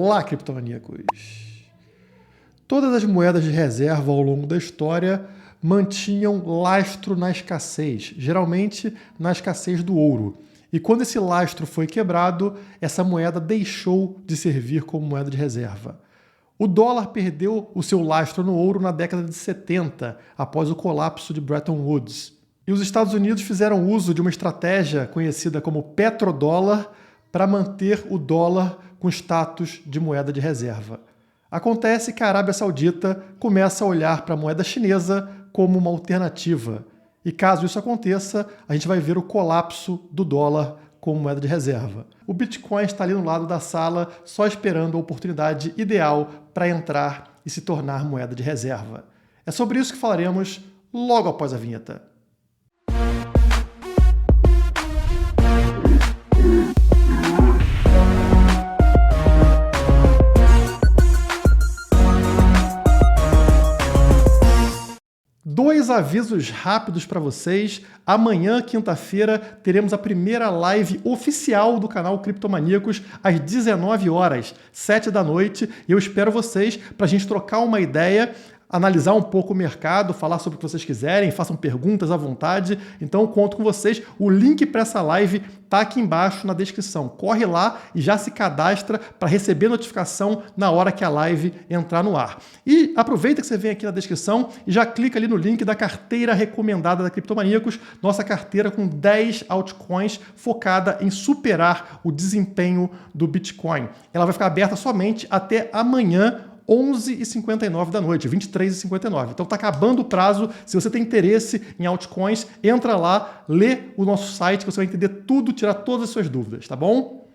Olá, criptomaníacos! Todas as moedas de reserva ao longo da história mantinham lastro na escassez, geralmente na escassez do ouro. E quando esse lastro foi quebrado, essa moeda deixou de servir como moeda de reserva. O dólar perdeu o seu lastro no ouro na década de 70, após o colapso de Bretton Woods. E os Estados Unidos fizeram uso de uma estratégia conhecida como petrodólar para manter o dólar com status de moeda de reserva. Acontece que a Arábia Saudita começa a olhar para a moeda chinesa como uma alternativa. E caso isso aconteça, a gente vai ver o colapso do dólar como moeda de reserva. O Bitcoin está ali no lado da sala, só esperando a oportunidade ideal para entrar e se tornar moeda de reserva. É sobre isso que falaremos logo após a vinheta. Dois avisos rápidos para vocês. Amanhã, quinta-feira, teremos a primeira live oficial do canal Criptomaníacos às 19 horas, 7 da noite. E eu espero vocês para a gente trocar uma ideia, analisar um pouco o mercado, falar sobre o que vocês quiserem, façam perguntas à vontade. Então, eu conto com vocês. O link para essa live está aqui embaixo na descrição. Corre lá e já se cadastra para receber notificação na hora que a live entrar no ar. E aproveita que você vem aqui na descrição e já clica ali no link da carteira recomendada da Criptomaníacos, nossa carteira com 10 altcoins focada em superar o desempenho do Bitcoin. Ela vai ficar aberta somente até amanhã, 11h59 da noite, 23h59. Então está acabando o prazo. Se você tem interesse em altcoins, entra lá, lê o nosso site que você vai entender tudo, tirar todas as suas dúvidas, tá bom?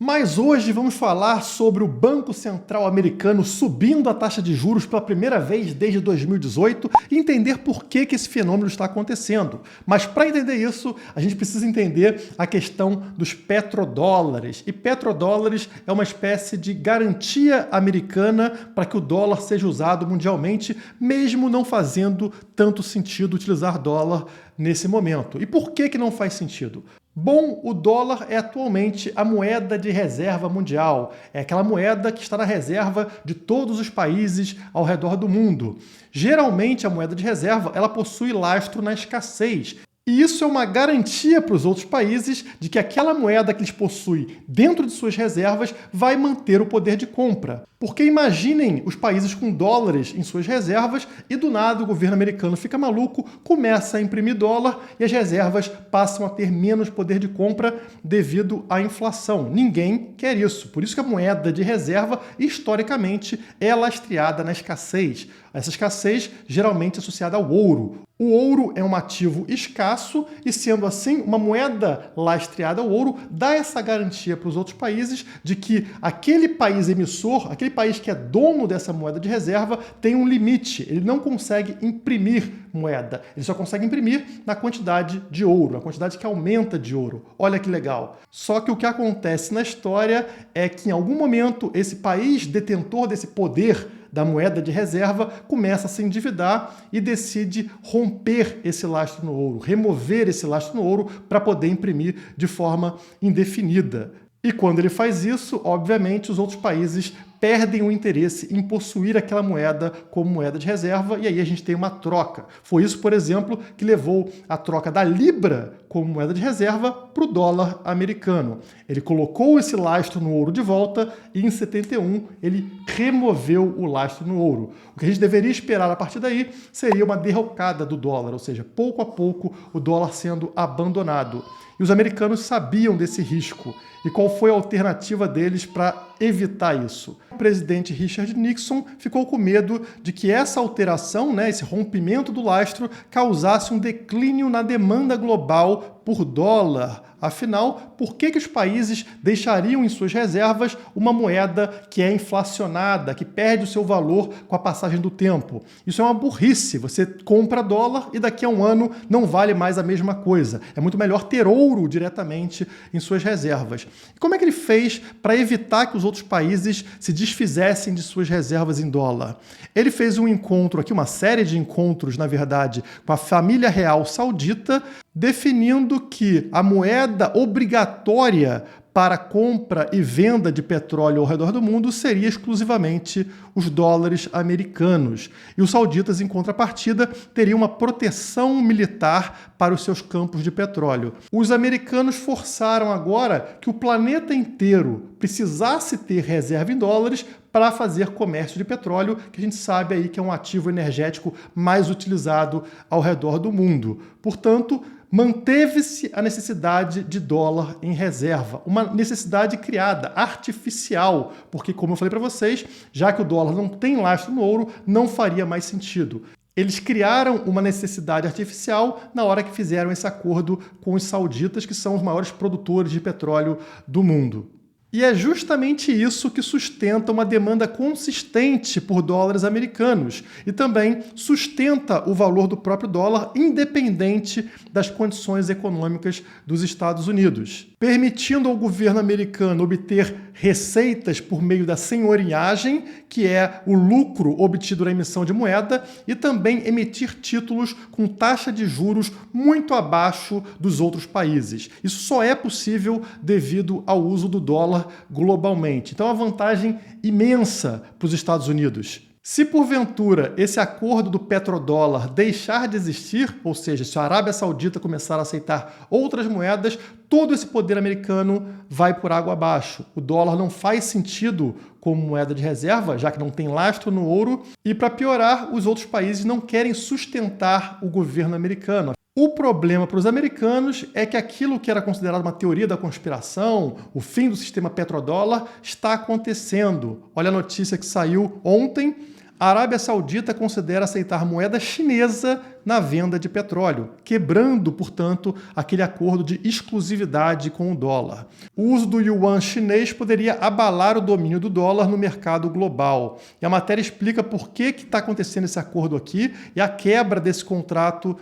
Mas hoje vamos falar sobre o Banco Central americano subindo a taxa de juros pela primeira vez desde 2018 e entender por que esse fenômeno está acontecendo. Mas para entender isso, a gente precisa entender a questão dos petrodólares. E petrodólares é uma espécie de garantia americana para que o dólar seja usado mundialmente, mesmo não fazendo tanto sentido utilizar dólar nesse momento. E por que não faz sentido? Bom, o dólar é atualmente a moeda de reserva mundial. É aquela moeda que está na reserva de todos os países ao redor do mundo. Geralmente, a moeda de reserva ela possui lastro na escassez. E isso é uma garantia para os outros países de que aquela moeda que eles possuem dentro de suas reservas vai manter o poder de compra. Porque imaginem os países com dólares em suas reservas e do nada o governo americano fica maluco, começa a imprimir dólar e as reservas passam a ter menos poder de compra devido à inflação. Ninguém quer isso. Por isso que a moeda de reserva, historicamente, é lastreada na escassez. Essa escassez geralmente é associada ao ouro. O ouro é um ativo escasso e, sendo assim, uma moeda lastreada ao ouro dá essa garantia para os outros países de que aquele país emissor, aquele país que é dono dessa moeda de reserva, tem um limite. Ele não consegue imprimir moeda. Ele só consegue imprimir na quantidade de ouro, na quantidade que aumenta de ouro. Olha que legal. Só que o que acontece na história é que, em algum momento, esse país detentor desse poder da moeda de reserva começa a se endividar e decide romper esse lastro no ouro, remover esse lastro no ouro para poder imprimir de forma indefinida. E quando ele faz isso, obviamente, os outros países perdem o interesse em possuir aquela moeda como moeda de reserva e aí a gente tem uma troca. Foi isso, por exemplo, que levou a troca da Libra como moeda de reserva para o dólar americano. Ele colocou esse lastro no ouro de volta e em 71 ele removeu o lastro no ouro. O que a gente deveria esperar a partir daí seria uma derrocada do dólar, ou seja, pouco a pouco o dólar sendo abandonado. E os americanos sabiam desse risco. E qual foi a alternativa deles para evitar isso? O presidente Richard Nixon ficou com medo de que essa alteração, esse rompimento do lastro, causasse um declínio na demanda global por dólar. Afinal, por que os países deixariam em suas reservas uma moeda que é inflacionada, que perde o seu valor com a passagem do tempo? Isso é uma burrice. Você compra dólar e daqui a um ano não vale mais a mesma coisa. É muito melhor ter ouro diretamente em suas reservas. E como é que ele fez para evitar que os outros países se desfizessem de suas reservas em dólar? Ele fez um encontro aqui, uma série de encontros, na verdade, com a família real saudita, definindo que a moeda obrigatória para compra e venda de petróleo ao redor do mundo seria exclusivamente os dólares americanos. E os sauditas, em contrapartida, teriam uma proteção militar para os seus campos de petróleo. Os americanos forçaram agora que o planeta inteiro precisasse ter reserva em dólares para fazer comércio de petróleo, que a gente sabe aí que é um ativo energético mais utilizado ao redor do mundo. Portanto, manteve-se a necessidade de dólar em reserva, uma necessidade criada, artificial, porque, como eu falei para vocês, já que o dólar não tem lastro no ouro, não faria mais sentido. Eles criaram uma necessidade artificial na hora que fizeram esse acordo com os sauditas, que são os maiores produtores de petróleo do mundo. E é justamente isso que sustenta uma demanda consistente por dólares americanos e também sustenta o valor do próprio dólar, independente das condições econômicas dos Estados Unidos, permitindo ao governo americano obter receitas por meio da senhorinhagem, que é o lucro obtido na emissão de moeda, e também emitir títulos com taxa de juros muito abaixo dos outros países. Isso só é possível devido ao uso do dólar globalmente. Então, é uma vantagem imensa para os Estados Unidos. Se porventura esse acordo do petrodólar deixar de existir, ou seja, se a Arábia Saudita começar a aceitar outras moedas, todo esse poder americano vai por água abaixo. O dólar não faz sentido como moeda de reserva, já que não tem lastro no ouro, e para piorar, os outros países não querem sustentar o governo americano. O problema para os americanos é que aquilo que era considerado uma teoria da conspiração, o fim do sistema petrodólar, está acontecendo. Olha a notícia que saiu ontem. A Arábia Saudita considera aceitar moeda chinesa na venda de petróleo, quebrando, portanto, aquele acordo de exclusividade com o dólar. O uso do yuan chinês poderia abalar o domínio do dólar no mercado global. E a matéria explica por que está acontecendo esse acordo aqui e a quebra desse contrato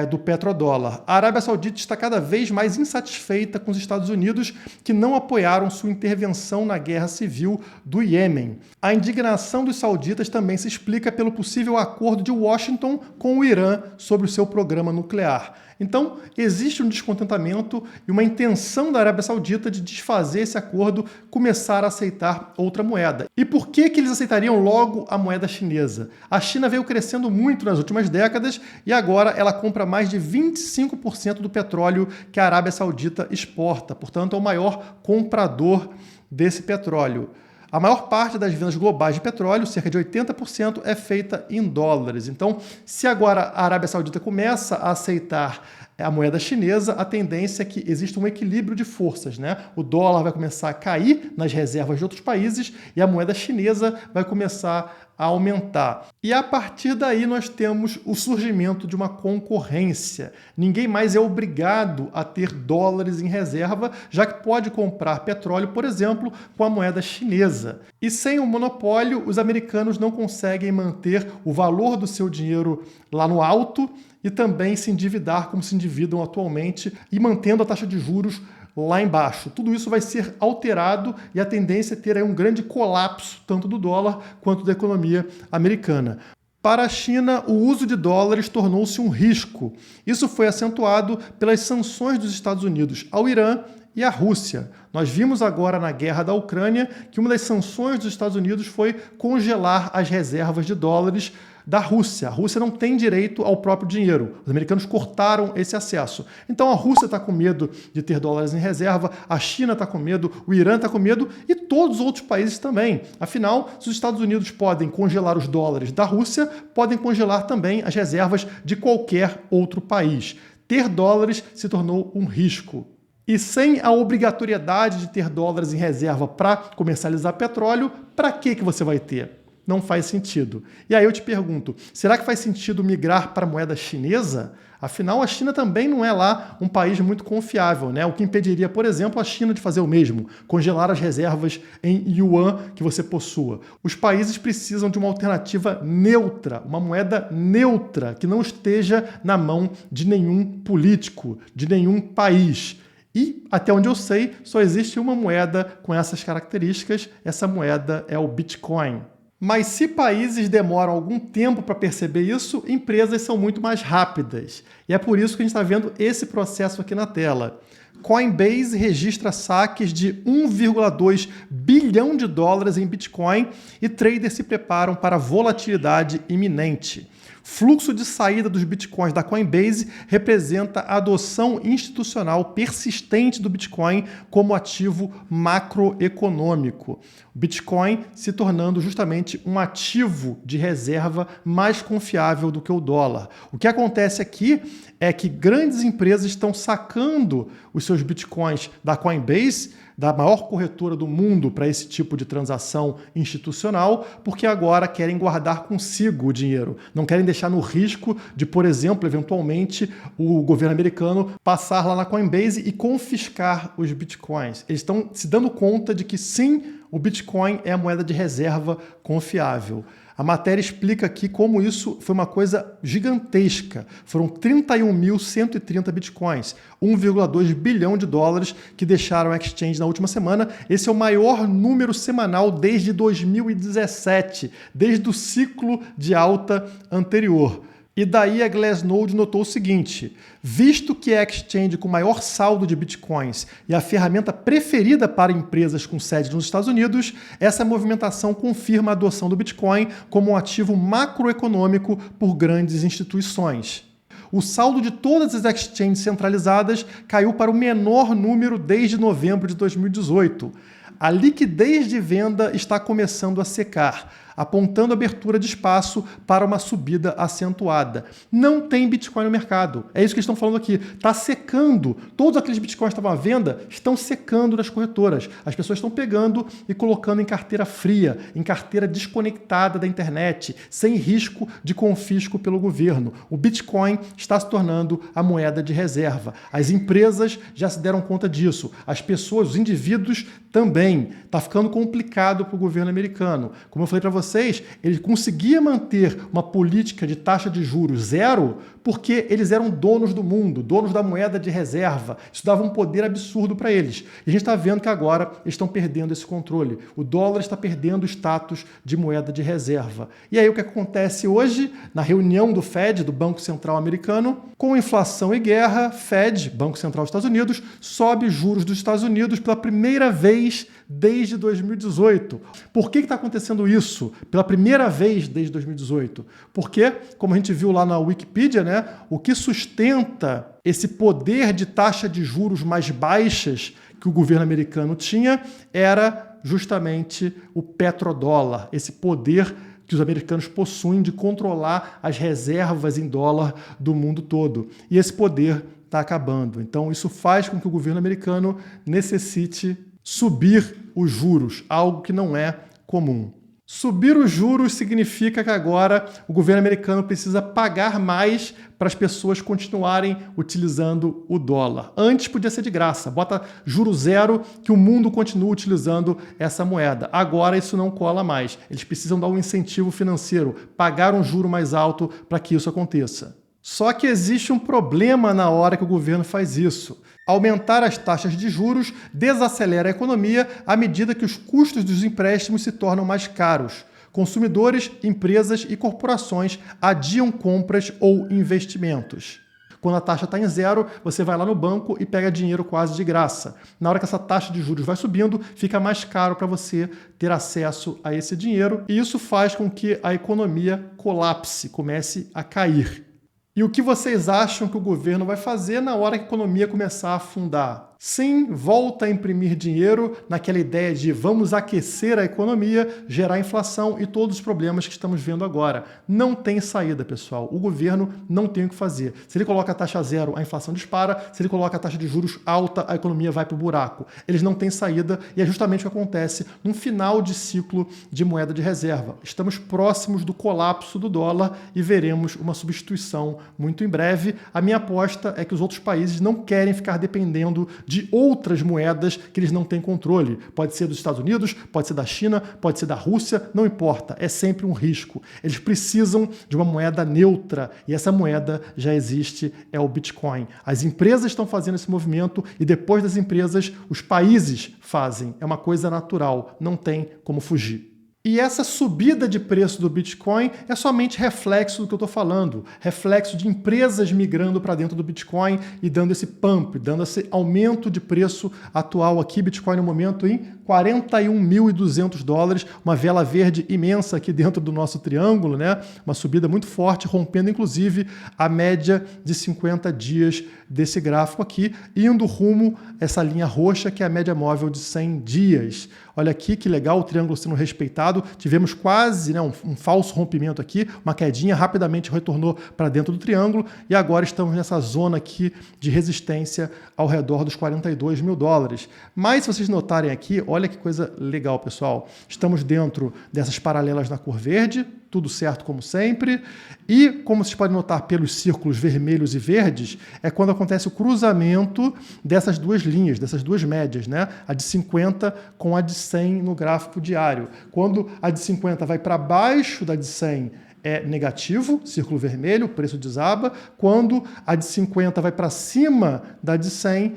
do petrodólar. A Arábia Saudita está cada vez mais insatisfeita com os Estados Unidos, que não apoiaram sua intervenção na guerra civil do Iêmen. A indignação dos sauditas também se explica pelo possível acordo de Washington com o Irã sobre o seu programa nuclear. Então, existe um descontentamento e uma intenção da Arábia Saudita de desfazer esse acordo, começar a aceitar outra moeda. E por que eles aceitariam logo a moeda chinesa? A China veio crescendo muito nas últimas décadas e agora ela compra mais de 25% do petróleo que a Arábia Saudita exporta. Portanto, é o maior comprador desse petróleo. A maior parte das vendas globais de petróleo, cerca de 80%, é feita em dólares. Então, se agora a Arábia Saudita começa a aceitar a moeda chinesa, a tendência é que exista um equilíbrio de forças, né? O dólar vai começar a cair nas reservas de outros países e a moeda chinesa vai começar a aumentar. E a partir daí nós temos o surgimento de uma concorrência. Ninguém mais é obrigado a ter dólares em reserva, já que pode comprar petróleo, por exemplo, com a moeda chinesa. E sem o monopólio, os americanos não conseguem manter o valor do seu dinheiro lá no alto e também se endividar como se endividam atualmente e mantendo a taxa de juros lá embaixo. Tudo isso vai ser alterado e a tendência é ter aí um grande colapso tanto do dólar quanto da economia americana. Para a China, o uso de dólares tornou-se um risco. Isso foi acentuado pelas sanções dos Estados Unidos ao Irã e à Rússia. Nós vimos agora na guerra da Ucrânia que uma das sanções dos Estados Unidos foi congelar as reservas de dólares da Rússia. A Rússia não tem direito ao próprio dinheiro. Os americanos cortaram esse acesso. Então a Rússia está com medo de ter dólares em reserva, a China está com medo, o Irã está com medo e todos os outros países também. Afinal, se os Estados Unidos podem congelar os dólares da Rússia, podem congelar também as reservas de qualquer outro país. Ter dólares se tornou um risco. E sem a obrigatoriedade de ter dólares em reserva para comercializar petróleo, para que você vai ter? Não faz sentido. E aí eu te pergunto, será que faz sentido migrar para a moeda chinesa? Afinal, a China também não é lá um país muito confiável, né? O que impediria, por exemplo, a China de fazer o mesmo, congelar as reservas em yuan que você possua. Os países precisam de uma alternativa neutra, uma moeda neutra, que não esteja na mão de nenhum político, de nenhum país. E, até onde eu sei, só existe uma moeda com essas características, essa moeda é o Bitcoin. Mas se países demoram algum tempo para perceber isso, empresas são muito mais rápidas. E é por isso que a gente está vendo esse processo aqui na tela. Coinbase registra saques de 1,2 bilhão de dólares em Bitcoin e traders se preparam para volatilidade iminente. Fluxo de saída dos bitcoins da Coinbase representa a adoção institucional persistente do Bitcoin como ativo macroeconômico. O Bitcoin se tornando justamente um ativo de reserva mais confiável do que o dólar. O que acontece aqui é que grandes empresas estão sacando os seus bitcoins da Coinbase, da maior corretora do mundo para esse tipo de transação institucional, porque agora querem guardar consigo o dinheiro. Não querem deixar no risco de, por exemplo, eventualmente, o governo americano passar lá na Coinbase e confiscar os bitcoins. Eles estão se dando conta de que sim, o Bitcoin é a moeda de reserva confiável. A matéria explica aqui como isso foi uma coisa gigantesca. Foram 31.130 bitcoins, 1,2 bilhão de dólares que deixaram a exchange na última semana. Esse é o maior número semanal desde 2017, desde o ciclo de alta anterior. E daí a Glassnode notou o seguinte: visto que é a exchange com maior saldo de bitcoins e a ferramenta preferida para empresas com sede nos Estados Unidos, essa movimentação confirma a adoção do Bitcoin como um ativo macroeconômico por grandes instituições. O saldo de todas as exchanges centralizadas caiu para o menor número desde novembro de 2018. A liquidez de venda está começando a secar, apontando abertura de espaço para uma subida acentuada. Não tem Bitcoin no mercado. É isso que eles estão falando aqui. Está secando. Todos aqueles Bitcoins que estavam à venda estão secando nas corretoras. As pessoas estão pegando e colocando em carteira fria, em carteira desconectada da internet, sem risco de confisco pelo governo. O Bitcoin está se tornando a moeda de reserva. As empresas já se deram conta disso. As pessoas, os indivíduos também. Está ficando complicado para o governo americano. Como eu falei para vocês, ele conseguia manter uma política de taxa de juros zero porque eles eram donos do mundo, donos da moeda de reserva. Isso dava um poder absurdo para eles. E a gente está vendo que agora eles estão perdendo esse controle. O dólar está perdendo o status de moeda de reserva. E aí o que acontece hoje, na reunião do Fed, do Banco Central Americano, com inflação e guerra, Fed, Banco Central dos Estados Unidos, sobe juros dos Estados Unidos pela primeira vez desde 2018. Por que está acontecendo isso pela primeira vez desde 2018? Porque, como a gente viu lá na Wikipedia, né, o que sustenta esse poder de taxa de juros mais baixas que o governo americano tinha era justamente o petrodólar, esse poder que os americanos possuem de controlar as reservas em dólar do mundo todo. E esse poder está acabando. Então, isso faz com que o governo americano necessite subir os juros, algo que não é comum. Subir os juros significa que agora o governo americano precisa pagar mais para as pessoas continuarem utilizando o dólar. Antes podia ser de graça, bota juro zero que o mundo continua utilizando essa moeda. Agora isso não cola mais. Eles precisam dar um incentivo financeiro, pagar um juro mais alto para que isso aconteça. Só que existe um problema na hora que o governo faz isso. Aumentar as taxas de juros desacelera a economia à medida que os custos dos empréstimos se tornam mais caros. Consumidores, empresas e corporações adiam compras ou investimentos. Quando a taxa está em zero, você vai lá no banco e pega dinheiro quase de graça. Na hora que essa taxa de juros vai subindo, fica mais caro para você ter acesso a esse dinheiro e isso faz com que a economia colapse, comece a cair. E o que vocês acham que o governo vai fazer na hora que a economia começar a afundar? Sim, volta a imprimir dinheiro naquela ideia de vamos aquecer a economia, gerar inflação e todos os problemas que estamos vendo agora. Não tem saída, pessoal. O governo não tem o que fazer. Se ele coloca a taxa zero, a inflação dispara. Se ele coloca a taxa de juros alta, a economia vai para o buraco. Eles não têm saída e é justamente o que acontece num final de ciclo de moeda de reserva. Estamos próximos do colapso do dólar e veremos uma substituição muito em breve. A minha aposta é que os outros países não querem ficar dependendo de outras moedas que eles não têm controle. Pode ser dos Estados Unidos, pode ser da China, pode ser da Rússia, não importa, é sempre um risco. Eles precisam de uma moeda neutra e essa moeda já existe, é o Bitcoin. As empresas estão fazendo esse movimento e depois das empresas, os países fazem. É uma coisa natural, não tem como fugir. E essa subida de preço do Bitcoin é somente reflexo do que eu estou falando, reflexo de empresas migrando para dentro do Bitcoin e dando esse pump, dando esse aumento de preço atual aqui, Bitcoin no momento em $41.200, uma vela verde imensa aqui dentro do nosso triângulo, né? Uma subida muito forte, rompendo inclusive a média de 50 dias desse gráfico aqui, indo rumo a essa linha roxa que é a média móvel de 100 dias. Olha aqui que legal o triângulo sendo respeitado. Tivemos quase, né, um falso rompimento aqui, uma quedinha, rapidamente retornou para dentro do triângulo e agora estamos nessa zona aqui de resistência ao redor dos $42.000. Mas se vocês notarem aqui, olha que coisa legal, pessoal. Estamos dentro dessas paralelas na cor verde, tudo certo como sempre. E, como vocês podem notar pelos círculos vermelhos e verdes, é quando acontece o cruzamento dessas duas linhas, dessas duas médias, né? A de 50 com a de 100 no gráfico diário. Quando a de 50 vai para baixo da de 100, é negativo, círculo vermelho, o preço desaba. Quando a de 50 vai para cima da de 100,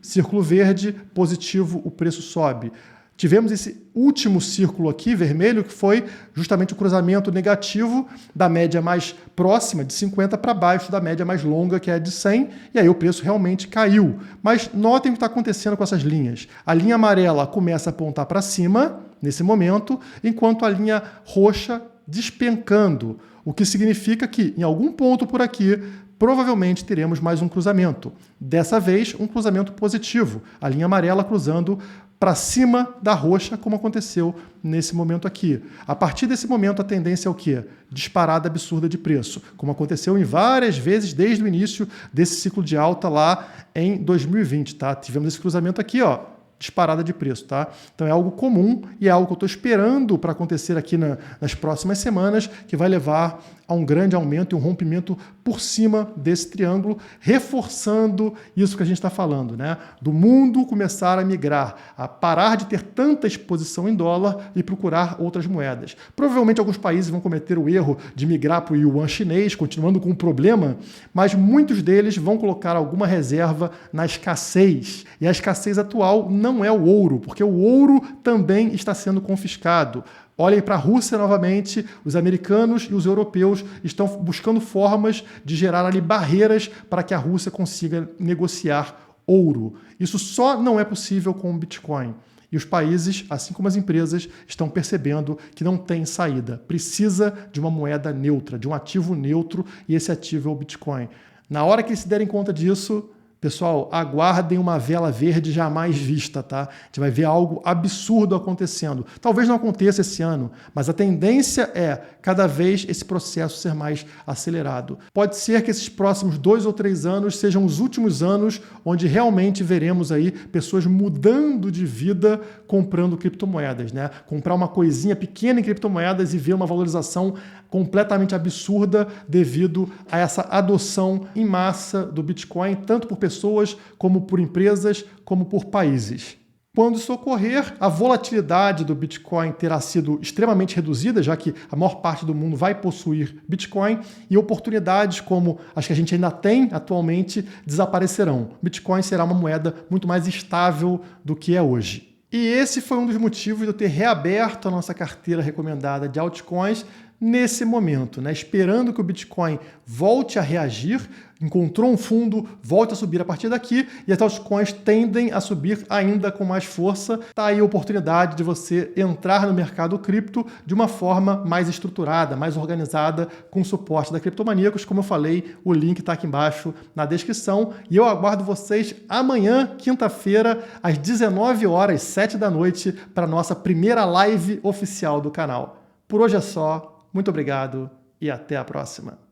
círculo verde, positivo, o preço sobe. Tivemos esse último círculo aqui, vermelho, que foi justamente o cruzamento negativo da média mais próxima, de 50, para baixo da média mais longa, que é a de 100, e aí o preço realmente caiu. Mas notem o que está acontecendo com essas linhas. A linha amarela começa a apontar para cima, nesse momento, enquanto a linha roxa despencando, o que significa que, em algum ponto por aqui, provavelmente teremos mais um cruzamento. Dessa vez, um cruzamento positivo, a linha amarela cruzando para cima da roxa, como aconteceu nesse momento aqui. A partir desse momento, a tendência é o quê? Disparada absurda de preço, como aconteceu em várias vezes desde o início desse ciclo de alta lá em 2020, tá? Tivemos esse cruzamento aqui, ó, disparada de preço, tá? Então é algo comum e é algo que eu estou esperando para acontecer aqui nas próximas semanas, que vai levar a um grande aumento e um rompimento por cima desse triângulo, reforçando isso que a gente está falando, né? Do mundo começar a migrar, a parar de ter tanta exposição em dólar e procurar outras moedas. Provavelmente alguns países vão cometer o erro de migrar para o yuan chinês, continuando com o problema, mas muitos deles vão colocar alguma reserva na escassez. E a escassez atual não é o ouro, porque o ouro também está sendo confiscado. Olhem para a Rússia novamente, os americanos e os europeus estão buscando formas de gerar ali barreiras para que a Rússia consiga negociar ouro. Isso só não é possível com o Bitcoin. E os países, assim como as empresas, estão percebendo que não tem saída. Precisa de uma moeda neutra, de um ativo neutro, e esse ativo é o Bitcoin. Na hora que eles se derem conta disso, pessoal, aguardem uma vela verde jamais vista, tá? A gente vai ver algo absurdo acontecendo. Talvez não aconteça esse ano, mas a tendência é cada vez esse processo ser mais acelerado. Pode ser que esses próximos 2 ou 3 anos sejam os últimos anos onde realmente veremos aí pessoas mudando de vida comprando criptomoedas, né? Comprar uma coisinha pequena em criptomoedas e ver uma valorização completamente absurda devido a essa adoção em massa do Bitcoin, tanto por pessoas, como por empresas, como por países. Quando isso ocorrer, a volatilidade do Bitcoin terá sido extremamente reduzida, já que a maior parte do mundo vai possuir Bitcoin, e oportunidades como as que a gente ainda tem atualmente desaparecerão. Bitcoin será uma moeda muito mais estável do que é hoje. E esse foi um dos motivos de eu ter reaberto a nossa carteira recomendada de altcoins nesse momento, né? Esperando que o Bitcoin volte a reagir, encontrou um fundo, volte a subir a partir daqui, e as altcoins tendem a subir ainda com mais força. Tá aí a oportunidade de você entrar no mercado cripto de uma forma mais estruturada, mais organizada, com suporte da Criptomaníacos. Como eu falei, o link está aqui embaixo na descrição, e eu aguardo vocês amanhã, quinta-feira, às 19 horas, 7 da noite, para a nossa primeira live oficial do canal. Por hoje é só. Muito obrigado e até a próxima.